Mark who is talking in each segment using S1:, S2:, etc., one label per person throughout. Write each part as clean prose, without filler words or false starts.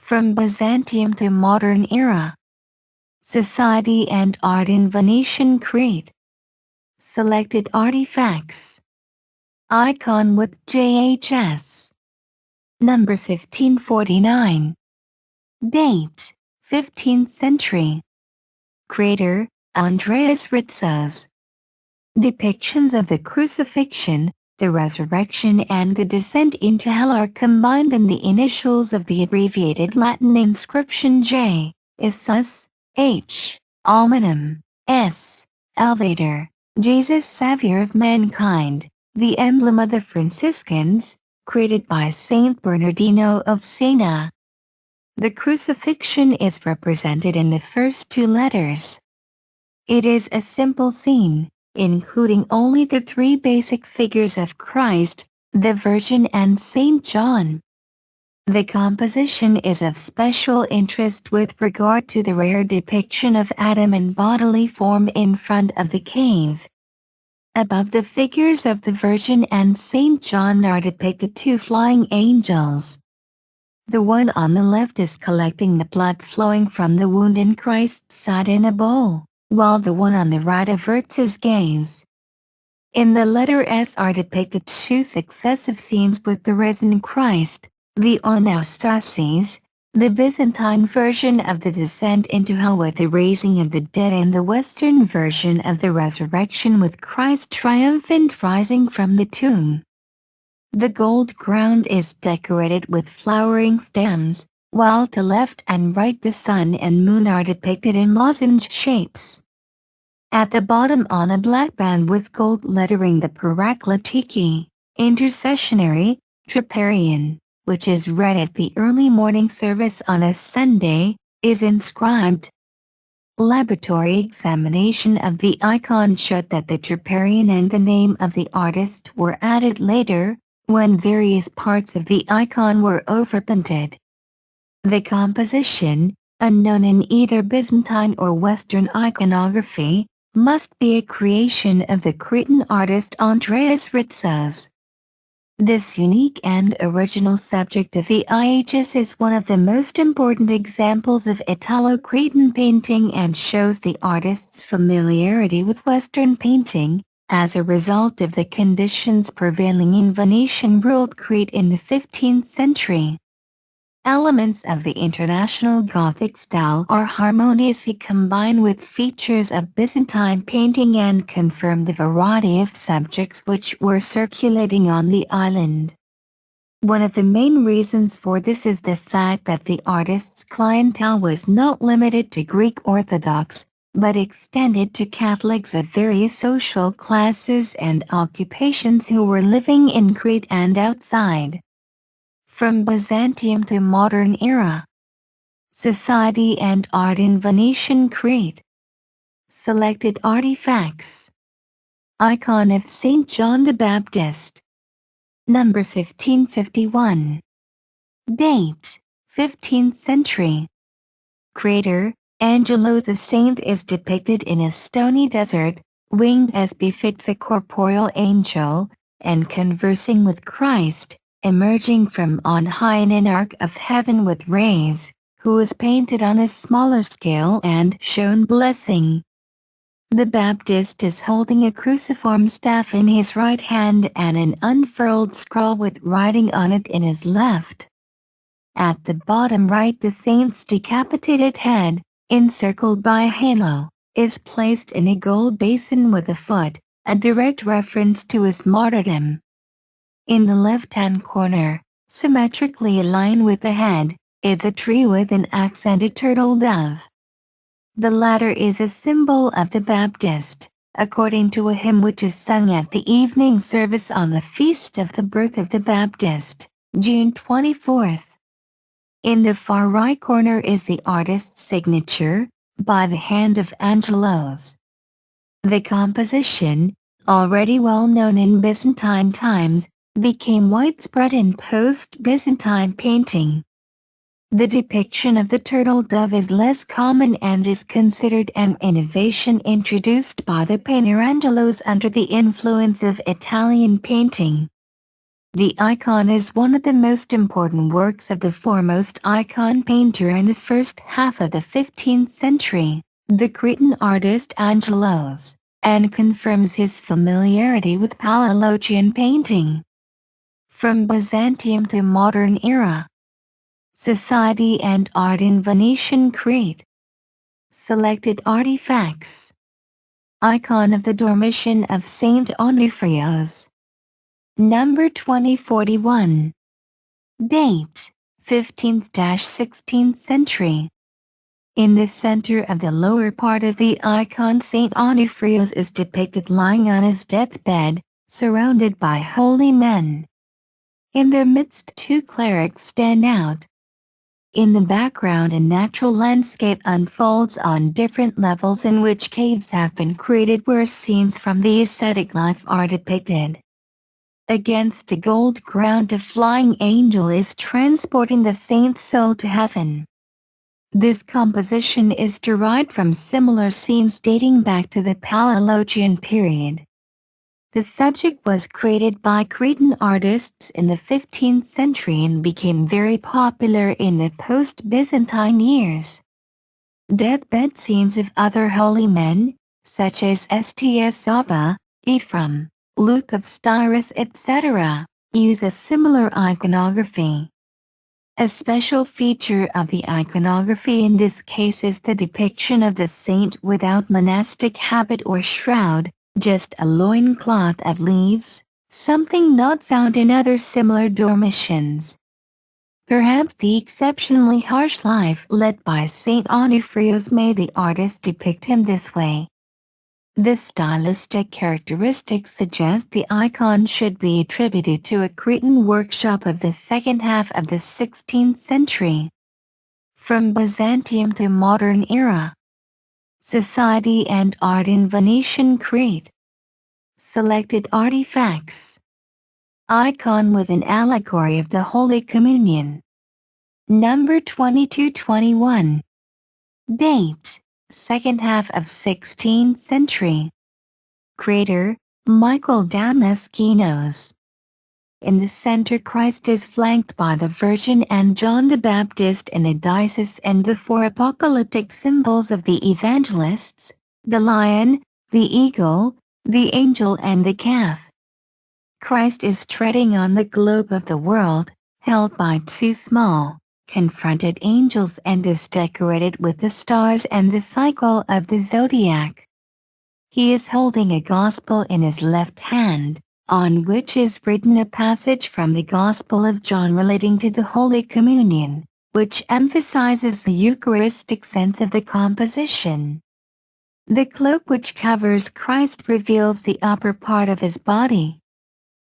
S1: From Byzantium to modern era. Society and art in Venetian Crete. Selected artifacts. Icon with JHS. Number 1549. Date: 15th century. Creator: Andreas Ritzos. Depictions of the crucifixion, the resurrection and the descent into hell are combined in the initials of the abbreviated Latin inscription J, Isus, H, Almanum, S, Elevator, Jesus Savior of mankind, the emblem of the Franciscans, created by Saint Bernardino of Siena. The crucifixion is represented in the first two letters. It is a simple scene, including only the three basic figures of Christ, the Virgin and Saint John. The composition is of special interest with regard to the rare depiction of Adam in bodily form in front of the cave. Above the figures of the Virgin and Saint John are depicted two flying angels. The one on the left is collecting the blood flowing from the wound in Christ's side in a bowl, while the one on the right averts his gaze. In the letter S are depicted two successive scenes with the risen Christ, the Anastasis, the Byzantine version of the descent into hell with the raising of the dead, and the Western version of the resurrection with Christ triumphant rising from the tomb. The gold ground is decorated with flowering stems, while to left and right the sun and moon are depicted in lozenge shapes. At the bottom on a black band with gold lettering the Paracletiki, Intercessionary, Troparion, which is read at the early morning service on a Sunday, is inscribed. Laboratory examination of the icon showed that the Troparion and the name of the artist were added later, when various parts of the icon were overpainted. The composition, unknown in either Byzantine or Western iconography, must be a creation of the Cretan artist Andreas Ritzos. This unique and original subject of the IHS is one of the most important examples of Italo-Cretan painting and shows the artist's familiarity with Western painting, as a result of the conditions prevailing in Venetian-ruled Crete in the 15th century. Elements of the international Gothic style are harmoniously combined with features of Byzantine painting and confirm the variety of subjects which were circulating on the island. One of the main reasons for this is the fact that the artist's clientele was not limited to Greek Orthodox, but extended to Catholics of various social classes and occupations who were living in Crete and outside. From Byzantium to modern era. Society and art in Venetian Crete. Selected artifacts. Icon of Saint John the Baptist. Number 1551. Date: 15th century. Creator: Angelo the saint is depicted in a stony desert, winged as befits a corporeal angel, and conversing with Christ, emerging from on high in an arc of heaven with rays, who is painted on a smaller scale and shown blessing. The Baptist is holding a cruciform staff in his right hand and an unfurled scroll with writing on it in his left. At the bottom right the saint's decapitated head, encircled by a halo, is placed in a gold basin with a foot, a direct reference to his martyrdom. In the left-hand corner, symmetrically aligned with the head, is a tree with an accented turtle dove. The latter is a symbol of the Baptist, according to a hymn which is sung at the evening service on the feast of the birth of the Baptist, June 24th. In the far right corner is the artist's signature, by the hand of Angelos. The composition, already well known in Byzantine times, became widespread in post-Byzantine painting. The depiction of the turtle dove is less common and is considered an innovation introduced by the painter Angelos under the influence of Italian painting. The icon is one of the most important works of the foremost icon painter in the first half of the 15th century, the Cretan artist Angelos, and confirms his familiarity with Palaiologian painting. From Byzantium to modern era. Society and art in Venetian Crete. Selected artifacts. Icon of the Dormition of Saint Onufrios. Number 2041. Date: 15th–16th century. In the center of the lower part of the icon, Saint Onufrios is depicted lying on his deathbed, surrounded by holy men. In their midst, two clerics stand out. In the background, a natural landscape unfolds on different levels in which caves have been created where scenes from the ascetic life are depicted. Against a gold ground, a flying angel is transporting the saint's soul to heaven. This composition is derived from similar scenes dating back to the Palaiologian period. The subject was created by Cretan artists in the 15th century and became very popular in the post-Byzantine years. Deathbed scenes of other holy men, such as Sts Abba, Ephraim, Luke of Styrus, etc., use a similar iconography. A special feature of the iconography in this case is the depiction of the saint without monastic habit or shroud, just a loincloth of leaves, something not found in other similar dormitions. Perhaps the exceptionally harsh life led by Saint Onufrios made the artist depict him this way. This stylistic characteristic suggests the icon should be attributed to a Cretan workshop of the second half of the 16th century. From Byzantium to modern era. Society and art in Venetian Crete. Selected artifacts. Icon with an allegory of the Holy Communion. Number 2221. Date: second half of 16th century. Creator: Michael Damaskinos. In the center, Christ is flanked by the Virgin and John the Baptist in a diocese and the four apocalyptic symbols of the evangelists, the lion, the eagle, the angel and the calf. Christ is treading on the globe of the world, held by two small, confronted angels, and is decorated with the stars and the cycle of the zodiac. He is holding a gospel in his left hand, on which is written a passage from the Gospel of John relating to the Holy Communion, which emphasizes the Eucharistic sense of the composition. The cloak which covers Christ reveals the upper part of his body.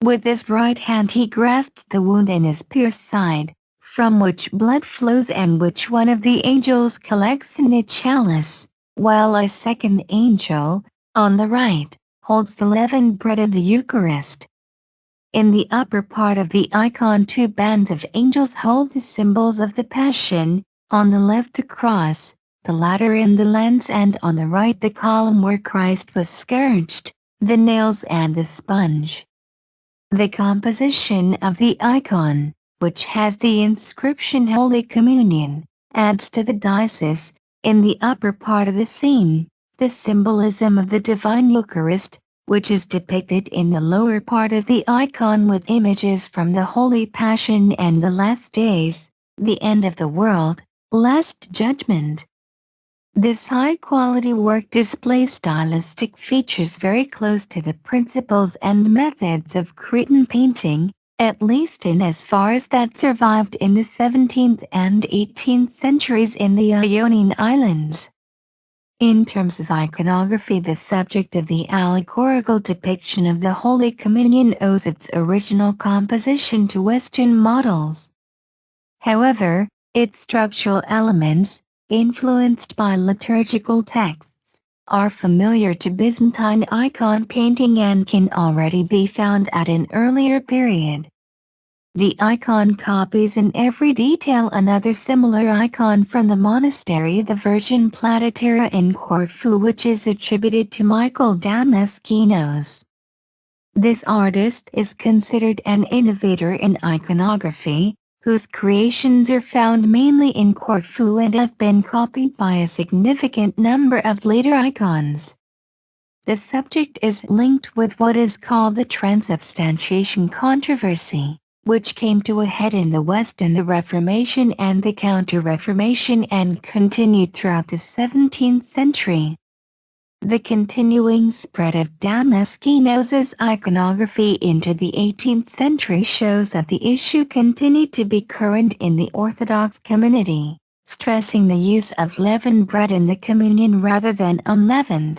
S1: With his right hand he grasps the wound in his pierced side, from which blood flows and which one of the angels collects in a chalice, while a second angel, on the right, holds the leavened bread of the Eucharist. In the upper part of the icon, two bands of angels hold the symbols of the Passion, on the left the cross, the latter in the lens, and on the right the column where Christ was scourged, the nails and the sponge. The composition of the icon, which has the inscription Holy Communion, adds to the diocese. In the upper part of the scene, the symbolism of the Divine Eucharist, which is depicted in the lower part of the icon with images from the Holy Passion and the last days, the end of the world, Last Judgment. This high-quality work displays stylistic features very close to the principles and methods of Cretan painting, at least in as far as that survived in the 17th and 18th centuries in the Ionian Islands. In terms of iconography, the subject of the allegorical depiction of the Holy Communion owes its original composition to Western models. However, its structural elements, influenced by liturgical texts, are familiar to Byzantine icon painting and can already be found at an earlier period. The icon copies in every detail another similar icon from the monastery of the Virgin Platytera in Corfu, which is attributed to Michael Damaskinos. This artist is considered an innovator in iconography, whose creations are found mainly in Corfu and have been copied by a significant number of later icons. The subject is linked with what is called the transubstantiation controversy, which came to a head in the West in the Reformation and the Counter-Reformation and continued throughout the 17th century. The continuing spread of Damasceno's iconography into the 18th century shows that the issue continued to be current in the Orthodox community, stressing the use of leavened bread in the communion rather than unleavened.